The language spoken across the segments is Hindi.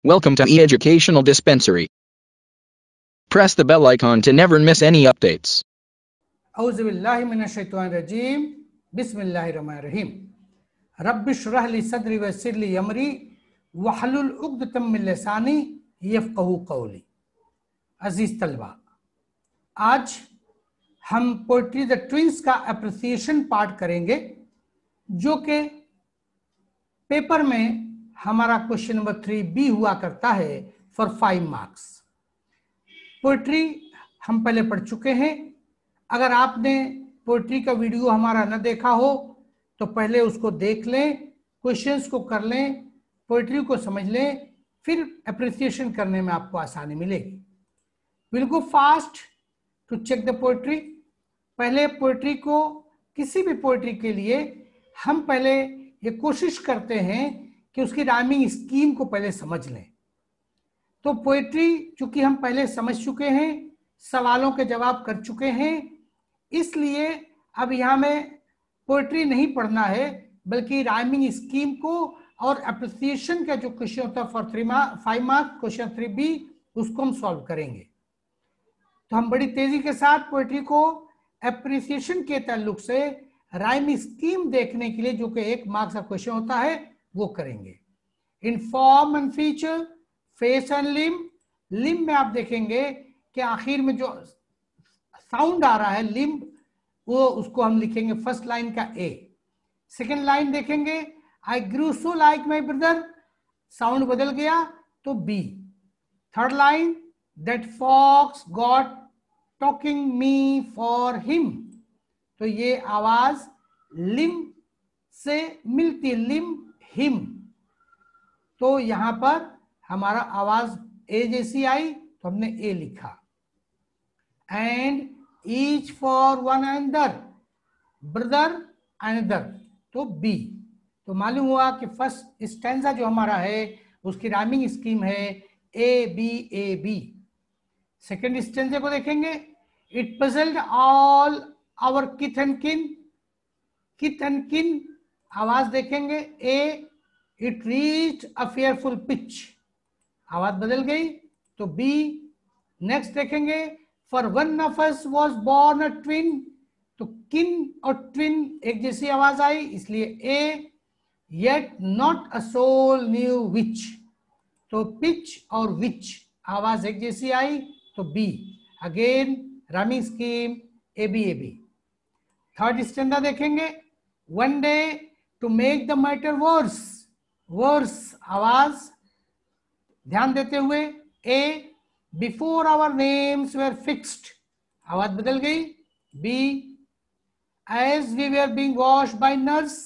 Welcome to e-educational dispensary. Press the bell icon to never miss any updates. औज़ुबिल्लाहिमिनश्शैतानिर्रजीम बिस्मिल्लाहिर्रहमानिर्रहीम रब्बिश्रह ली सदरी वयस्सिर ली अमरी वहलुल उक़दतम मिन लिसानी यफ़क़हू क़ौली। अजीज़ तलबा, आज हम पोइट्री द ट्विंस का एप्रिसिएशन पार्ट करेंगे, जो कि पेपर में हमारा क्वेश्चन नंबर 3B हुआ करता है फॉर 5 मार्क्स। पोइट्री हम पहले पढ़ चुके हैं। अगर आपने पोइट्री का वीडियो हमारा न देखा हो तो पहले उसको देख लें, क्वेश्चंस को कर लें, पोइट्री को समझ लें, फिर एप्रिसिएशन करने में आपको आसानी मिलेगी। Will go fast to check the poetry. पहले पोइट्री को, किसी भी पोइट्री के लिए हम पहले ये कोशिश करते हैं कि उसकी राइमिंग स्कीम को पहले समझ लें। तो पोइट्री चूंकि हम पहले समझ चुके हैं, सवालों के जवाब कर चुके हैं, इसलिए अब यहाँ में पोइट्री नहीं पढ़ना है, बल्कि राइमिंग स्कीम को और एप्रिसिएशन का जो क्वेश्चन होता है फॉर 5 मार्क्स क्वेश्चन 3B, उसको हम सॉल्व करेंगे। तो हम बड़ी तेजी के साथ पोइट्री को एप्रिसिएशन के ताल्लुक से राइमिंग स्कीम देखने के लिए, जो कि 1 मार्क्स का क्वेश्चन होता है, वो करेंगे। In form and feature, face and limb में आप देखेंगे कि आखिर में जो साउंड आ रहा है लिम्ब, वो उसको हम लिखेंगे फर्स्ट लाइन का A। सेकेंड लाइन देखेंगे I grew so like my brother, sound बदल गया तो B। Third line that folks got talking me for him, तो ये आवाज लिम्ब से मिलती है, लिम्ब हिम, तो यहां पर हमारा आवाज ए जैसी आई तो हमने ए लिखा। And each for one another, brother another, तो बी। तो मालूम हुआ कि फर्स्ट स्टैंजा जो हमारा है उसकी राइमिंग स्कीम है A B A B. Second stanza को देखेंगे, it puzzled all our kith and kin, kith and kin आवाज देखेंगे A. It reached a fearful pitch, आवाज बदल गई तो बी। नेक्स्ट देखेंगे for one of us was born a twin, तो किन और ट्विन एक जैसी आवाज आई, इसलिए A. Yet not a soul knew which, तो पिच और विच आवाज एक जैसी आई तो B. Again rhyming scheme A B A B. Third stanza देखेंगे, one day to make the matter worse, worse आवाज ध्यान देते हुए A. Before our names were fixed, आवाज बदल गई B. As we were being washed by nurse,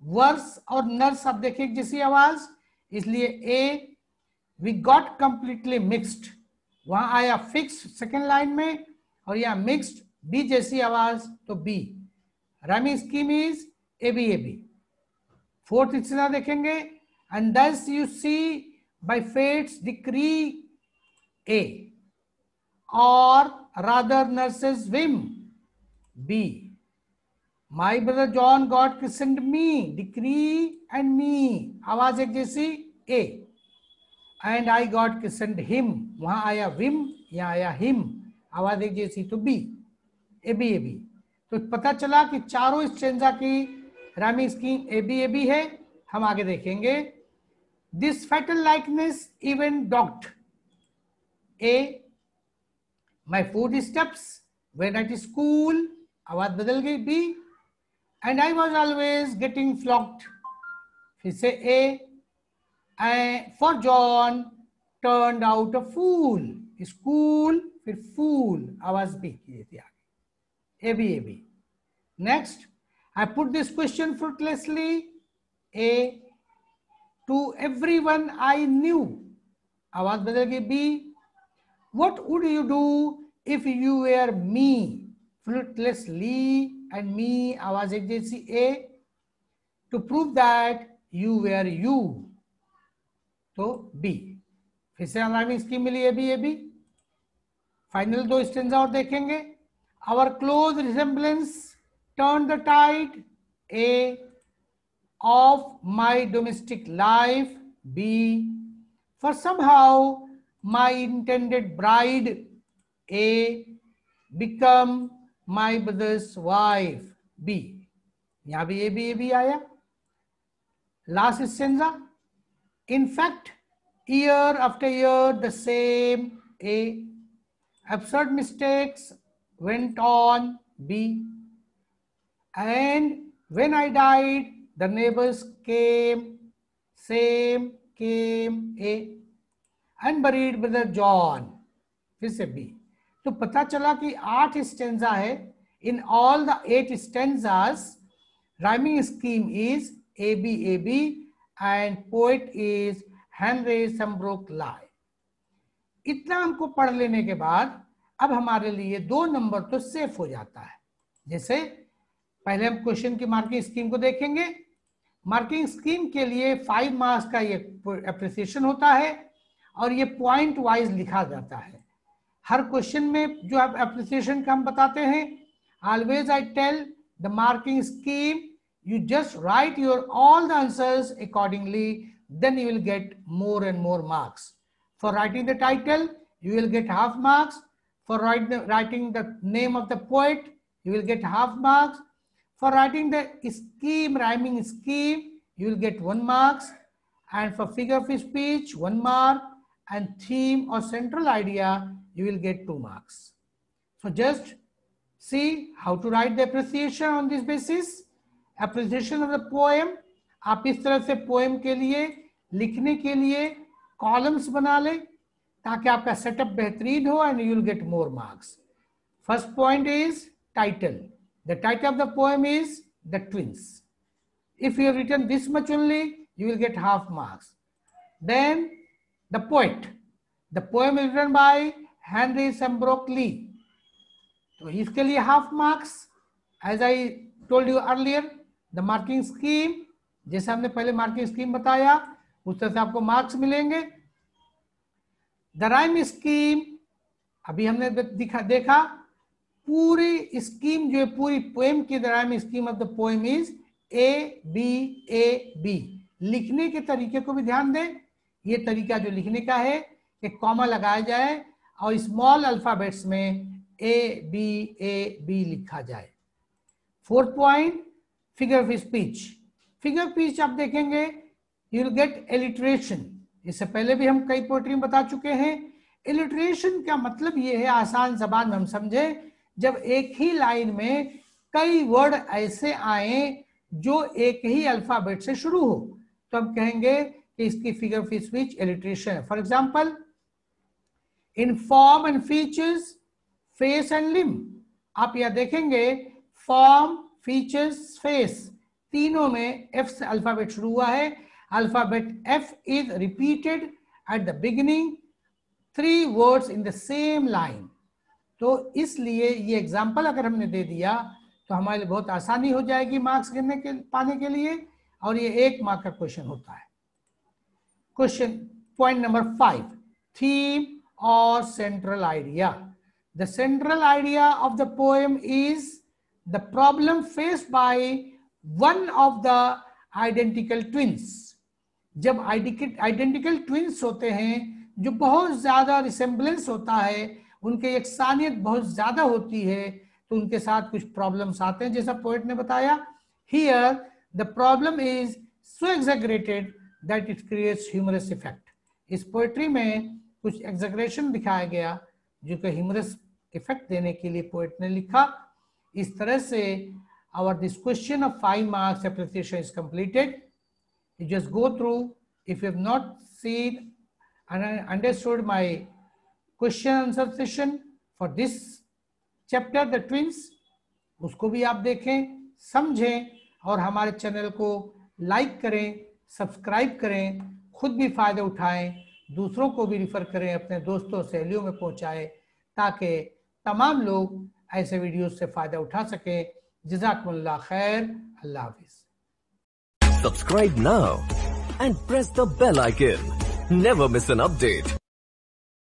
worse और नर्स आप देखिए जैसी आवाज, इसलिए A. We got completely mixed, वहां आया फिक्स्ड सेकेंड लाइन में और यहां मिक्स्ड बी जैसी आवाज तो B. Rhyming scheme is A B A B. Fourth stanza देखेंगे, and thus you see by fate's decree A, और rather nurses whim B. My brother John got christened me, decree and me आवाज एक जैसी A. And I got christened him, वहां आया विम, यहां आया हिम, आवाज एक जैसी तो B. A B A B. तो पता चला कि चारों स्टेंजा की राइमिंग स्कीम ए बी है। हम आगे देखेंगे, this fatal likeness even dogged A. My foot steps when at school, आवाज बदल गई B. And I was always getting flogged, फिर से A. For John turned out a fool, school फिर फूल, आवाज बी की थी आगे, A B. Next, I put this question fruitlessly A, to everyone I knew, आवाज बदल गई B। What would you do if you were me, fruitlessly and me आवाज एक जैसी A। To prove that you were you, तो B। फिर से राइमिंग स्कीम मिली ए बी। फाइनल 2 स्टेंजा और देखेंगे, our close resemblance turn the tide A, of my domestic life B, For somehow my intended bride, A, become my brother's wife, B. यहाँ भी A B आया. Last stanza. In fact, year after year the same, A. Absurd mistakes went on, B. And when I died, the neighbors came, same came, A. And buried brother John, फिर से B. तो पता चला कि 8 स्टेंजा है. In all the 8 stanzas, rhyming scheme is AB and poet is Henry Sembrook Lie. इतना हमको पढ़ लेने के बाद अब हमारे लिए 2 नंबर तो सेफ हो जाता है. जैसे पहले हम क्वेश्चन की मार्किंग स्कीम को देखेंगे. मार्किंग स्कीम के लिए 5 मार्क्स का ये एप्रिसिएशन होता है और ये पॉइंट वाइज लिखा जाता है. हर क्वेश्चन में जो एप्रिसिएशन का हम बताते हैं, always I tell the marking scheme, you just write your all the answers accordingly, then you will get more and more marks. For writing the title, you will get half marks. For writing the name of the poet, you will get half marks. For writing the scheme, rhyming scheme, you will get 1 marks. And for figure of speech, 1 mark. And theme or central idea, you will get 2 marks. So just see how to write the appreciation on this basis. Appreciation of the poem, आप इस तरह से पोएम के लिए लिखने के लिए कॉलम्स बना लें ताकि आपका सेटअप बेहतरीन हो and you will get more marks. First point is title. The title of the poem is The Twins. If you have written this much only, you will get half marks. Then the poet. The poem is written by Henry Sembrook Lee. तो इसके लिए half marks. As I told you earlier, the marking scheme, जैसे हमने पहले मार्किंग स्कीम बताया उस तरह से आपको मार्क्स मिलेंगे. द राइम स्कीम, अभी हमने देखा पूरी स्कीम जो है पूरी पोएम की the rhyme scheme of the poem is A B. लिखने के तरीके को भी ध्यान दें. ये तरीका जो लिखने का है कि कॉमा लगाया जाए और स्मॉल अल्फाबेट्स में A B लिखा जाए. 4th point, figure of speech. Figure of speech आप देखेंगे यू विल गेट एलिट्रेशन. इससे पहले भी हम कई पोएट्री में बता चुके हैं. एलिट्रेशन का मतलब ये है, आसान जबान में हम समझे, जब एक ही लाइन में कई वर्ड ऐसे आए जो एक ही अल्फाबेट से शुरू हो तो हम कहेंगे कि इसकी फिगर ऑफ स्पीच एलिट्रेशन है. For example, in form and features, face and limb. आप यह देखेंगे फॉर्म, फीचर्स, फेस, तीनों में F से अल्फाबेट शुरू हुआ है. Alphabet F is repeated at the beginning 3 words in the same line. तो इसलिए ये एग्जाम्पल अगर हमने दे दिया तो हमारे लिए बहुत आसानी हो जाएगी मार्क्स पाने के लिए, और ये 1 मार्क का क्वेश्चन होता है. क्वेश्चन पॉइंट नंबर 5, थीम और central idea. The central idea of the poem is the problem faced by one of the identical twins. जब identical twins होते हैं जो बहुत ज्यादा रिसेम्बलेंस होता है, उनके यकसानियत बहुत ज्यादा होती है, तो उनके साथ कुछ प्रॉब्लम्स आते हैं जैसा पोएट ने बताया. Here the problem is so exaggerated that it creates humorous effect. इस पोएट्री में कुछ एग्जैगरेशन दिखाया गया जो कि ह्यूमरस इफेक्ट देने के लिए पोएट ने लिखा. इस तरह से our this question of 5 marks appreciation is completed. You just go through. If you have not seen and understood my question answer session for this chapter, the twins, उसको भी आप देखें, समझें और हमारे चैनल को लाइक करें, सब्सक्राइब करें, खुद भी फायदा उठाएं, दूसरों को भी रिफर करें, अपने दोस्तों सहेलियों में पहुंचाएं ताकि तमाम लोग ऐसे वीडियोस से फायदा उठा सके. जज़ाकुमुल्लाह खैर. अल्लाह हाफिज़. Subscribe now and press the bell icon. Never miss an update.